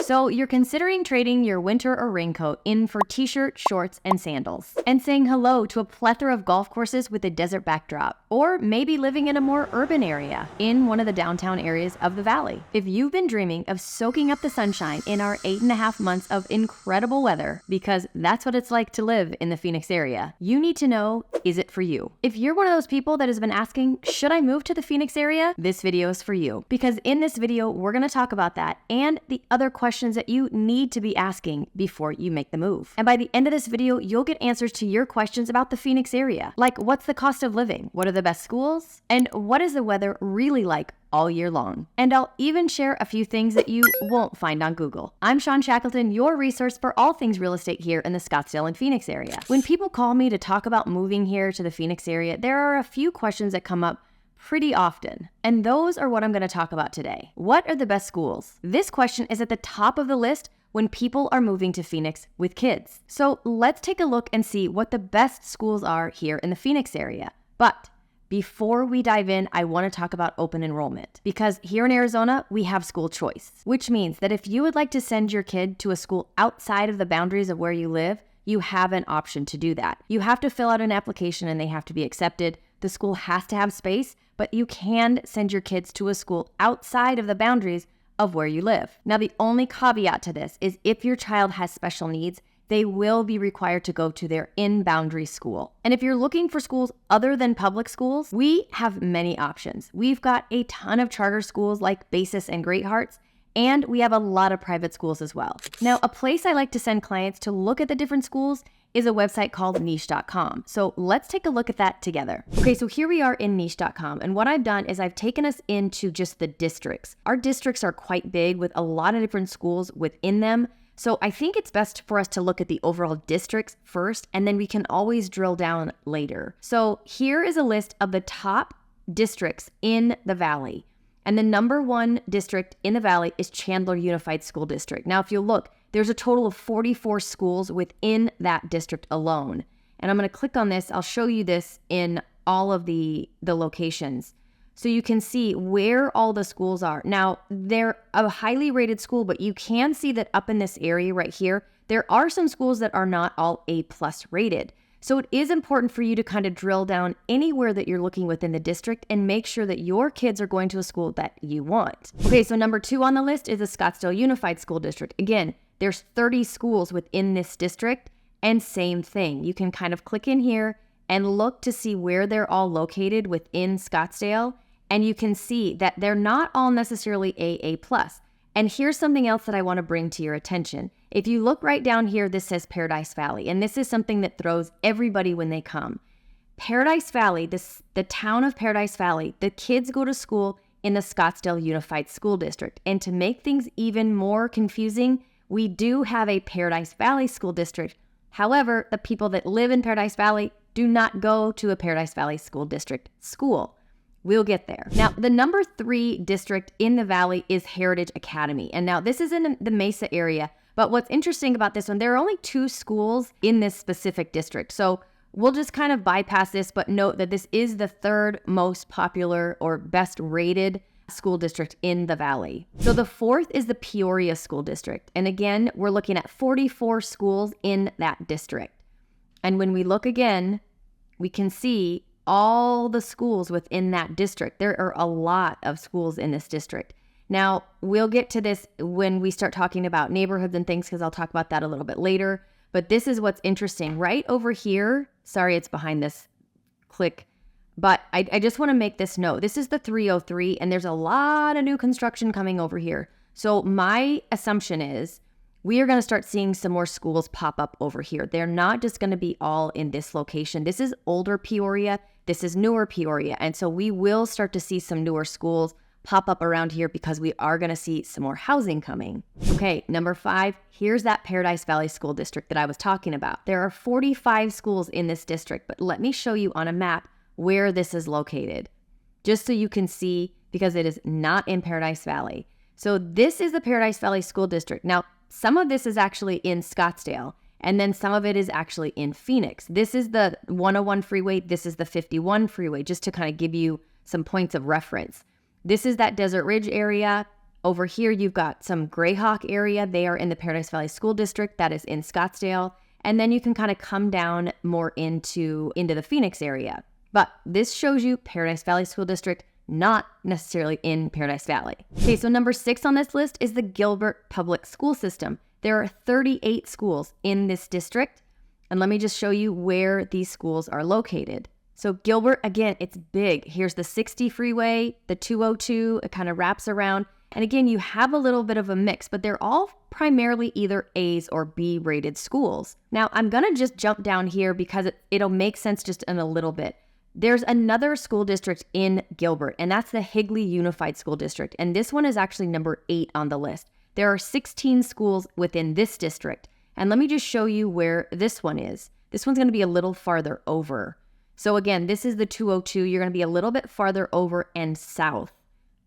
So you're considering trading your winter or raincoat in for t-shirt, shorts, and sandals, and saying hello to a plethora of golf courses with a desert backdrop, or maybe living in a more urban area in one of the downtown areas of the valley. If you've been dreaming of soaking up the sunshine in our 8.5 months of incredible weather, because that's what it's like to live in the Phoenix area, you need to know, is it for you? If you're one of those people that has been asking, should I move to the Phoenix area? This video is for you, because in this video, we're gonna talk about that and the other questions that you need to be asking before you make the move. And by the end of this video, you'll get answers to your questions about the Phoenix area, like what's the cost of living? What are the best schools? And what is the weather really like all year long? And I'll even share a few things that you won't find on Google. I'm Shawn Shackelton, your resource for all things real estate here in the Scottsdale and Phoenix area. When people call me to talk about moving here to the Phoenix area, there are a few questions that come up pretty often, and those are what I'm going to talk about today. What are the best schools? This question is at the top of the list when people are moving to Phoenix with kids. So let's take a look and see what the best schools are here in the Phoenix area. But before we dive in, I want to talk about open enrollment, because here in Arizona, we have school choice, which means that if you would like to send your kid to a school outside of the boundaries of where you live, you have an option to do that. You have to fill out an application and they have to be accepted. The school has to have space, but you can send your kids to a school outside of the boundaries of where you live. Now, the only caveat to this is if your child has special needs, they will be required to go to their in-boundary school. And if you're looking for schools other than public schools, we have many options. We've got a ton of charter schools like Basis and Great Hearts, and we have a lot of private schools as well. Now, a place I like to send clients to look at the different schools is a website called niche.com. So let's take a look at that together. Okay, so here we are in niche.com. And what I've done is I've taken us into just the districts. Our districts are quite big with a lot of different schools within them. So I think it's best for us to look at the overall districts first, and then we can always drill down later. So here is a list of the top districts in the Valley. And the number one district in the Valley is Chandler Unified School District. Now, if you look, there's a total of 44 schools within that district alone. And I'm going to click on this. I'll show you this in all of the locations, so you can see where all the schools are. Now, they're a highly rated school, but you can see that up in this area right here, there are some schools that are not all A+ rated. So it is important for you to kind of drill down anywhere that you're looking within the district and make sure that your kids are going to a school that you want. Okay, so number 2 on the list is the Scottsdale Unified School District. Again, there's 30 schools within this district, and same thing. You can kind of click in here and look to see where they're all located within Scottsdale, and you can see that they're not all necessarily AA+. And here's something else that I want to bring to your attention. If you look right down here, this says Paradise Valley, and this is something that throws everybody when they come. Paradise Valley, the town of Paradise Valley, the kids go to school in the Scottsdale Unified School District. And to make things even more confusing, we do have a Paradise Valley School District. However, the people that live in Paradise Valley do not go to a Paradise Valley School District school. We'll get there. Now, the number 3 district in the Valley is Heritage Academy. And now this is in the Mesa area. But what's interesting about this one, there are only 2 schools in this specific district. So we'll just kind of bypass this, but note that this is the 3rd most popular or best rated school district in the Valley. So the 4th is the Peoria School District. And again, we're looking at 44 schools in that district. And when we look again, we can see all the schools within that district. There are a lot of schools in this district. Now, we'll get to this when we start talking about neighborhoods and things, because I'll talk about that a little bit later. But this is what's interesting. Right over here, sorry, it's behind this click, but I just want to make this note. This is the 303, and there's a lot of new construction coming over here. So my assumption is we are going to start seeing some more schools pop up over here. They're not just going to be all in this location. This is older Peoria. This is newer Peoria. And so we will start to see some newer schools pop up around here because we are going to see some more housing coming. Okay, number 5, here's that Paradise Valley School District that I was talking about. There are 45 schools in this district, but let me show you on a map where this is located, just so you can see, because it is not in Paradise Valley. So this is the Paradise Valley School District. Now, some of this is actually in Scottsdale, and then some of it is actually in Phoenix. This is the 101 freeway. This is the 51 freeway, just to kind of give you some points of reference. This is that Desert Ridge area. Over here, you've got some Greyhawk area. They are in the Paradise Valley School District. That is in Scottsdale. And then you can kind of come down more into the Phoenix area. But this shows you Paradise Valley School District, not necessarily in Paradise Valley. Okay, so number 6 on this list is the Gilbert Public School System. There are 38 schools in this district. And let me just show you where these schools are located. So Gilbert, again, it's big. Here's the 60 freeway, the 202, it kind of wraps around. And again, you have a little bit of a mix, but they're all primarily either A's or B rated schools. Now, I'm going to just jump down here because it'll make sense just in a little bit. There's another school district in Gilbert, and that's the Higley Unified School District. And this one is actually number 8 on the list. There are 16 schools within this district. And let me just show you where this one is. This one's going to be a little farther over. So again, this is the 202. You're going to be a little bit farther over and south.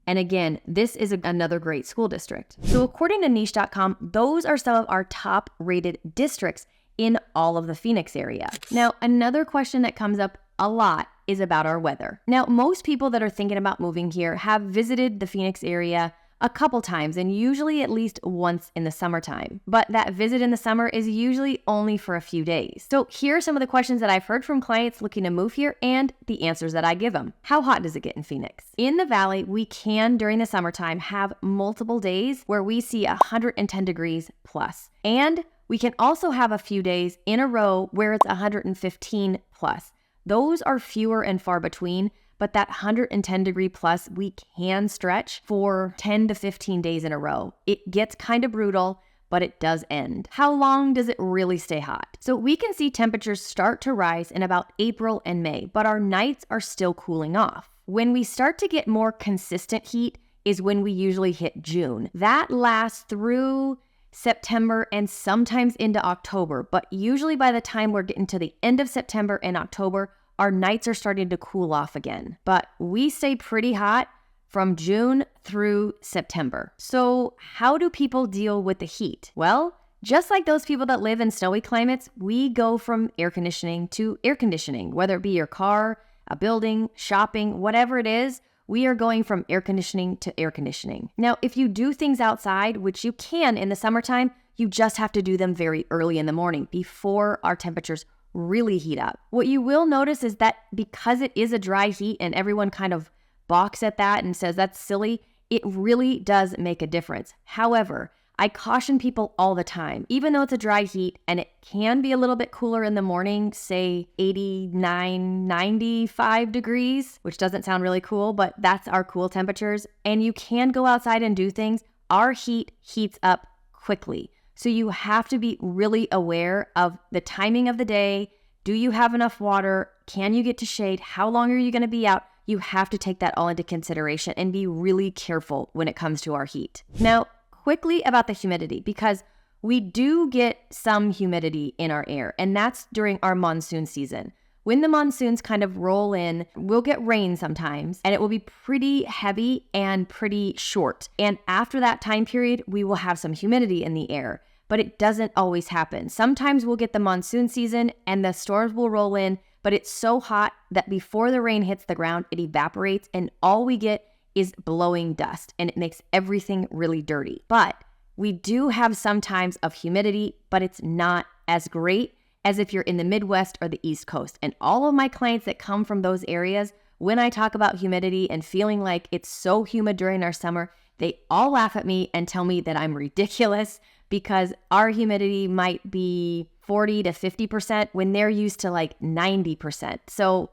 And again, this is another great school district. So according to niche.com, those are some of our top rated districts in all of the Phoenix area. Now, another question that comes up a lot is about our weather. Now, most people that are thinking about moving here have visited the Phoenix area a couple times, and usually at least once in the summertime. But that visit in the summer is usually only for a few days. So here are some of the questions that I've heard from clients looking to move here and the answers that I give them. How hot does it get in Phoenix? In the Valley, we can, during the summertime, have multiple days where we see 110 degrees plus. And we can also have a few days in a row where it's 115 plus. Those are fewer and far between, but that 110 degree plus, we can stretch for 10 to 15 days in a row. It gets kind of brutal, but it does end. How long does it really stay hot? So we can see temperatures start to rise in about April and May, but our nights are still cooling off. When we start to get more consistent heat is when we usually hit June. That lasts through September and sometimes into October, but usually by the time we're getting to the end of September and October, our nights are starting to cool off again. But we stay pretty hot from June through September. So how do people deal with the heat? Well, just like those people that live in snowy climates, we go from air conditioning to air conditioning, whether it be your car, a building, shopping, whatever it is. We are going from air conditioning to air conditioning. Now, if you do things outside, which you can in the summertime, you just have to do them very early in the morning before our temperatures really heat up. What you will notice is that because it is a dry heat and everyone kind of balks at that and says that's silly, it really does make a difference. However, I caution people all the time, even though it's a dry heat and it can be a little bit cooler in the morning, say 89, 95 degrees, which doesn't sound really cool, but that's our cool temperatures. And you can go outside and do things. Our heat heats up quickly. So you have to be really aware of the timing of the day. Do you have enough water? Can you get to shade? How long are you going to be out? You have to take that all into consideration and be really careful when it comes to our heat. Now, quickly about the humidity, because we do get some humidity in our air, and that's during our monsoon season. When the monsoons kind of roll in, we'll get rain sometimes, and it will be pretty heavy and pretty short. And after that time period, we will have some humidity in the air, but it doesn't always happen. Sometimes we'll get the monsoon season and the storms will roll in, but it's so hot that before the rain hits the ground, it evaporates, and all we get is blowing dust, and it makes everything really dirty. But we do have some times of humidity, but it's not as great as if you're in the Midwest or the East Coast. And all of my clients that come from those areas, when I talk about humidity and feeling like it's so humid during our summer, they all laugh at me and tell me that I'm ridiculous because our humidity might be 40 to 50% when they're used to like 90%. So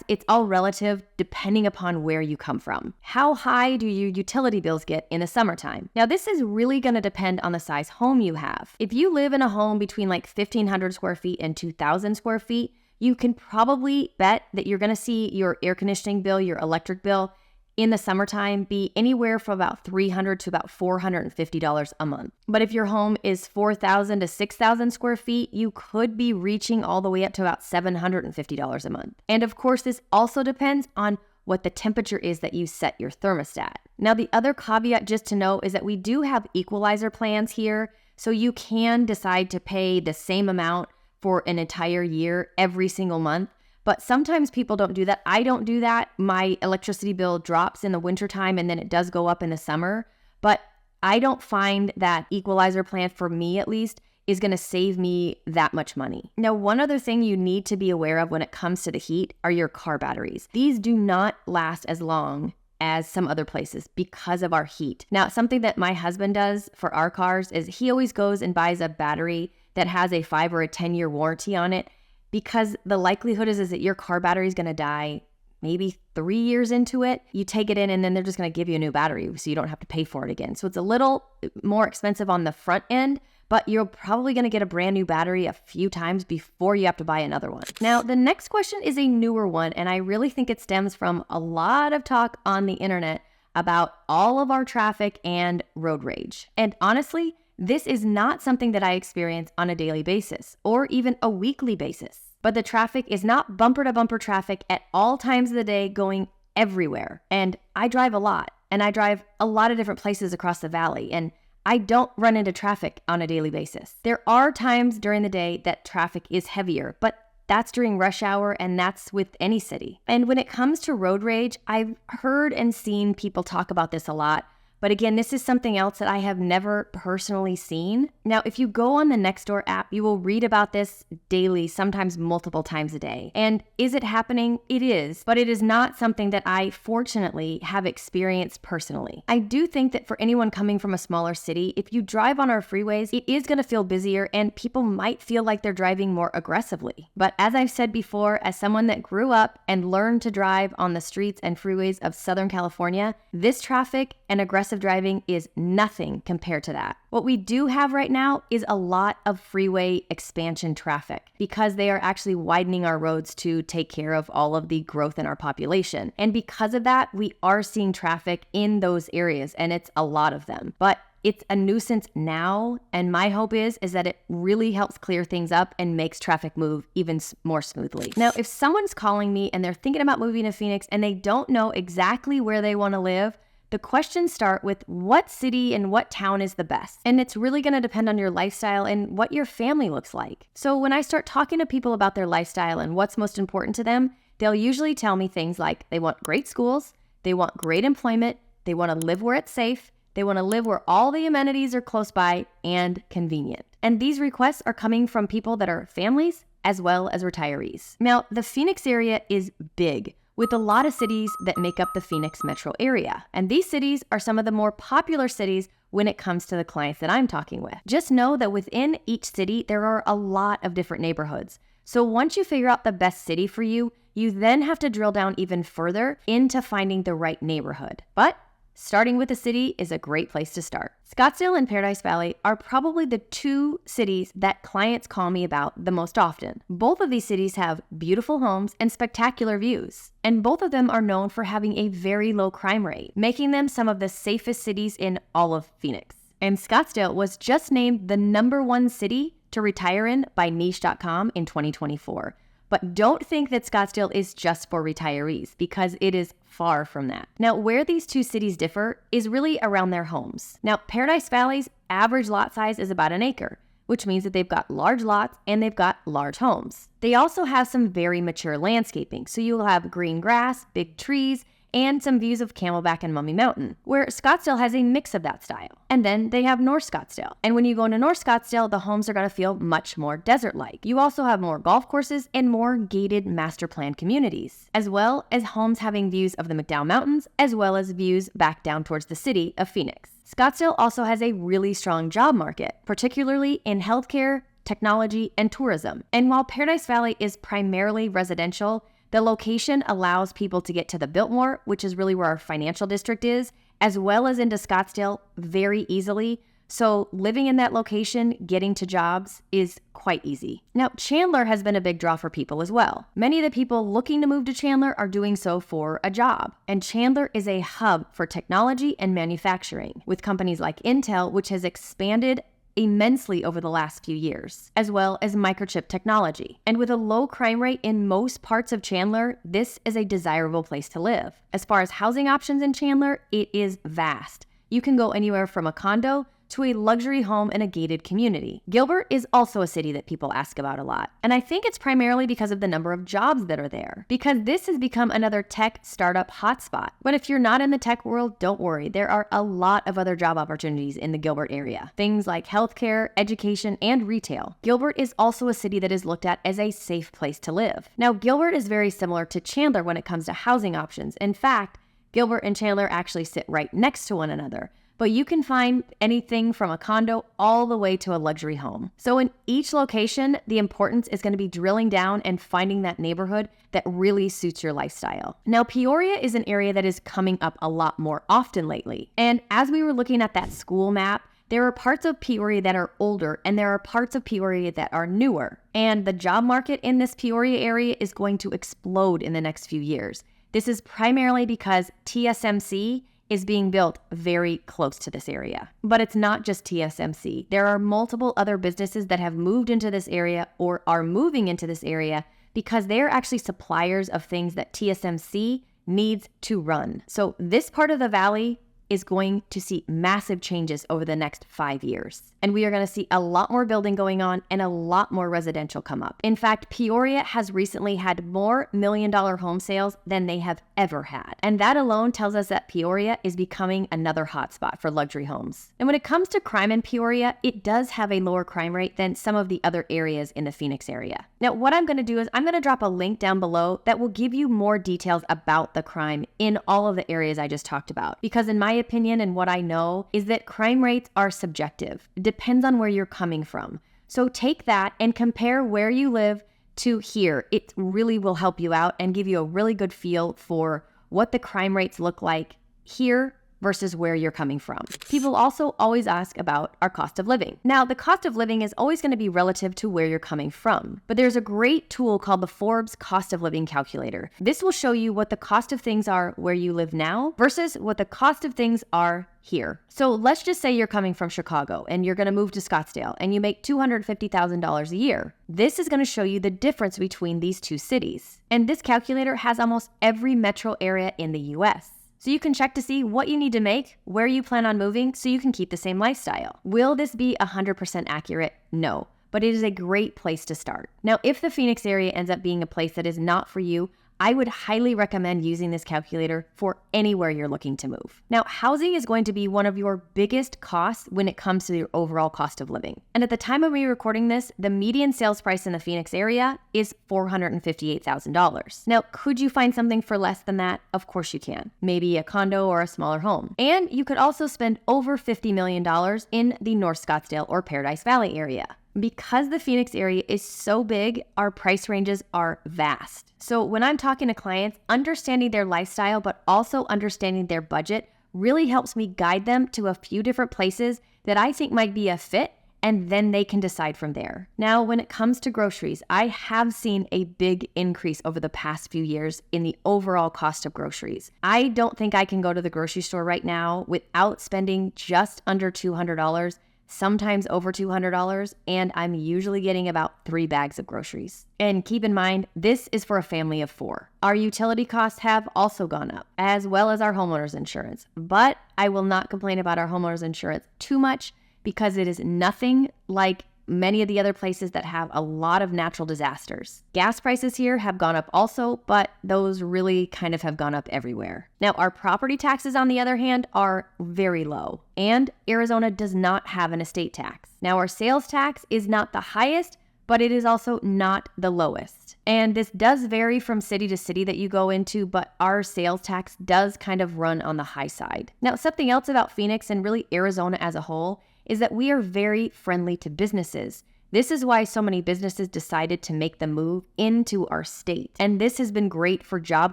it's all relative depending upon where you come from. How high do your utility bills get in the summertime? Now, this is really going to depend on the size home you have. If you live in a home between like 1,500 square feet and 2,000 square feet, you can probably bet that you're going to see your air conditioning bill, your electric bill, in the summertime be anywhere from about $300 to about $450 a month. But if your home is 4,000 to 6,000 square feet, you could be reaching all the way up to about $750 a month. And of course, this also depends on what the temperature is that you set your thermostat. Now, the other caveat just to know is that we do have equalizer plans here, so you can decide to pay the same amount for an entire year every single month. But sometimes people don't do that. I don't do that. My electricity bill drops in the wintertime and then it does go up in the summer. but I don't find that equalizer plan, for me at least, is going to save me that much money. Now, one other thing you need to be aware of when it comes to the heat are your car batteries. These do not last as long as some other places because of our heat. Now, something that my husband does for our cars is he always goes and buys a battery that has a 5 or a 10-year warranty on it, because the likelihood is that your car battery is going to die maybe 3 years into it. You take it in and then they're just going to give you a new battery so you don't have to pay for it again. So it's a little more expensive on the front end, but you're probably going to get a brand new battery a few times before you have to buy another one. Now, the next question is a newer one, and I really think it stems from a lot of talk on the internet about all of our traffic and road rage. And honestly, this is not something that I experience on a daily basis or even a weekly basis. But the traffic is not bumper to bumper traffic at all times of the day going everywhere. And I drive a lot, and I drive a lot of different places across the valley, and I don't run into traffic on a daily basis. There are times during the day that traffic is heavier, but that's during rush hour, and that's with any city. And when it comes to road rage, I've heard and seen people talk about this a lot. But again, this is something else that I have never personally seen. Now, if you go on the Nextdoor app, you will read about this daily, sometimes multiple times a day. And is it happening? It is, but it is not something that I fortunately have experienced personally. I do think that for anyone coming from a smaller city, if you drive on our freeways, it is going to feel busier and people might feel like they're driving more aggressively. But as I've said before, as someone that grew up and learned to drive on the streets and freeways of Southern California, this traffic and aggressive driving is nothing compared to that. What we do have right now is a lot of freeway expansion traffic because they are actually widening our roads to take care of all of the growth in our population. And because of that, we are seeing traffic in those areas, and it's a lot of them. But it's a nuisance now, and my hope is that it really helps clear things up and makes traffic move even more smoothly. Now, if someone's calling me and they're thinking about moving to Phoenix and they don't know exactly where they want to live, the questions start with what city and what town is the best. And it's really going to depend on your lifestyle and what your family looks like. So when I start talking to people about their lifestyle and what's most important to them, they'll usually tell me things like they want great schools, they want great employment, they want to live where it's safe, they want to live where all the amenities are close by and convenient. And these requests are coming from people that are families as well as retirees. Now, the Phoenix area is big, with a lot of cities that make up the Phoenix metro area. And these cities are some of the more popular cities when it comes to the clients that I'm talking with. Just know that within each city, there are a lot of different neighborhoods. So once you figure out the best city for you, you then have to drill down even further into finding the right neighborhood. But starting with a city is a great place to start. Scottsdale and Paradise Valley are probably the two cities that clients call me about the most often. Both of these cities have beautiful homes and spectacular views, and both of them are known for having a very low crime rate, making them some of the safest cities in all of Phoenix. And Scottsdale was just named the #1 city to retire in by niche.com in 2024. But don't think that Scottsdale is just for retirees, because it is far from that. Now, where these two cities differ is really around their homes. Now, Paradise Valley's average lot size is about an acre, which means that they've got large lots and they've got large homes. They also have some very mature landscaping, so you'll have green grass, big trees, and some views of Camelback and Mummy Mountain, where Scottsdale has a mix of that style. And then they have North Scottsdale. And when you go into North Scottsdale, the homes are going to feel much more desert-like. You also have more golf courses and more gated master plan communities, as well as homes having views of the McDowell Mountains, as well as views back down towards the city of Phoenix. Scottsdale also has a really strong job market, particularly in healthcare, technology, and tourism. And while Paradise Valley is primarily residential, the location allows people to get to the Biltmore, which is really where our financial district is, as well as into Scottsdale very easily. So living in that location, getting to jobs is quite easy. Now, Chandler has been a big draw for people as well. Many of the people looking to move to Chandler are doing so for a job. And Chandler is a hub for technology and manufacturing, with companies like Intel, which has expanded immensely over the last few years, as well as microchip technology. And with a low crime rate in most parts of Chandler, this is a desirable place to live. As far as housing options in Chandler, it is vast. You can go anywhere from a condo to a luxury home in a gated community. Gilbert is also a city that people ask about a lot, and I think it's primarily because of the number of jobs that are there, because this has become another tech startup hotspot. But if you're not in the tech world, don't worry, there are a lot of other job opportunities in the Gilbert area. Things like healthcare, education, and retail. Gilbert is also a city that is looked at as a safe place to live. Now, Gilbert is very similar to Chandler when it comes to housing options. In fact, Gilbert and Chandler actually sit right next to one another, but you can find anything from a condo all the way to a luxury home. So in each location, the importance is going to be drilling down and finding that neighborhood that really suits your lifestyle. Now, Peoria is an area that is coming up a lot more often lately. And as we were looking at that school map, there are parts of Peoria that are older and there are parts of Peoria that are newer. And the job market in this Peoria area is going to explode in the next few years. This is primarily because TSMC is being built very close to this area. But it's not just TSMC. There are multiple other businesses that have moved into this area or are moving into this area because they're actually suppliers of things that TSMC needs to run. So this part of the valley is going to see massive changes over the next 5 years. And we are going to see a lot more building going on and a lot more residential come up. In fact, Peoria has recently had more million-dollar home sales than they have ever had. And that alone tells us that Peoria is becoming another hotspot for luxury homes. And when it comes to crime in Peoria, it does have a lower crime rate than some of the other areas in the Phoenix area. Now, what I'm going to do is I'm going to drop a link down below that will give you more details about the crime in all of the areas I just talked about. Because in my opinion and what I know is that crime rates are subjective. It depends on where you're coming from. So take that and compare where you live to here. It really will help you out and give you a really good feel for what the crime rates look like here versus where you're coming from. People also always ask about our cost of living. Now, the cost of living is always going to be relative to where you're coming from, but there's a great tool called the Forbes Cost of Living Calculator. This will show you what the cost of things are where you live now versus what the cost of things are here. So let's just say you're coming from Chicago and you're going to move to Scottsdale and you make $250,000 a year. This is going to show you the difference between these two cities. And this calculator has almost every metro area in the US. So you can check to see what you need to make, where you plan on moving, so you can keep the same lifestyle. Will this be 100% accurate? No, but it is a great place to start. Now, if the Phoenix area ends up being a place that is not for you, I would highly recommend using this calculator for anywhere you're looking to move. Now, housing is going to be one of your biggest costs when it comes to your overall cost of living. And at the time of me recording this, the median sales price in the Phoenix area is $458,000. Now, could you find something for less than that? Of course you can. Maybe a condo or a smaller home. And you could also spend over $50 million in the North Scottsdale or Paradise Valley area. Because the Phoenix area is so big, our price ranges are vast. So when I'm talking to clients, understanding their lifestyle, but also understanding their budget really helps me guide them to a few different places that I think might be a fit, and then they can decide from there. Now, when it comes to groceries, I have seen a big increase over the past few years in the overall cost of groceries. I don't think I can go to the grocery store right now without spending just under $200, sometimes over $200, and I'm usually getting about 3 bags of groceries. And keep in mind, this is for a family of 4. Our utility costs have also gone up, as well as our homeowner's insurance. But I will not complain about our homeowner's insurance too much because it is nothing like many of the other places that have a lot of natural disasters. Gas prices here have gone up also, but those really kind of have gone up everywhere. Now, our property taxes, on the other hand, are very low, and Arizona does not have an estate tax. Now, our sales tax is not the highest, but it is also not the lowest. And this does vary from city to city that you go into, but our sales tax does kind of run on the high side. Now, something else about Phoenix and really Arizona as a whole is that we are very friendly to businesses. This is why so many businesses decided to make the move into our state. And this has been great for job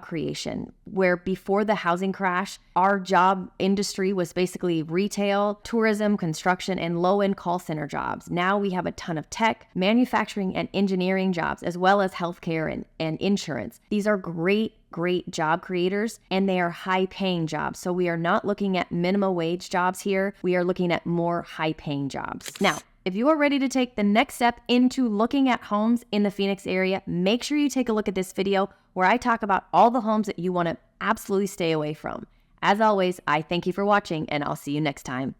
creation, where before the housing crash, our job industry was basically retail, tourism, construction, and low-end call center jobs. Now we have a ton of tech, manufacturing, and engineering jobs, as well as healthcare and insurance. These are great job creators, and they are high-paying jobs. So we are not looking at minimum wage jobs here. We are looking at more high-paying jobs. Now, if you are ready to take the next step into looking at homes in the Phoenix area, make sure you take a look at this video where I talk about all the homes that you want to absolutely stay away from. As always, I thank you for watching, and I'll see you next time.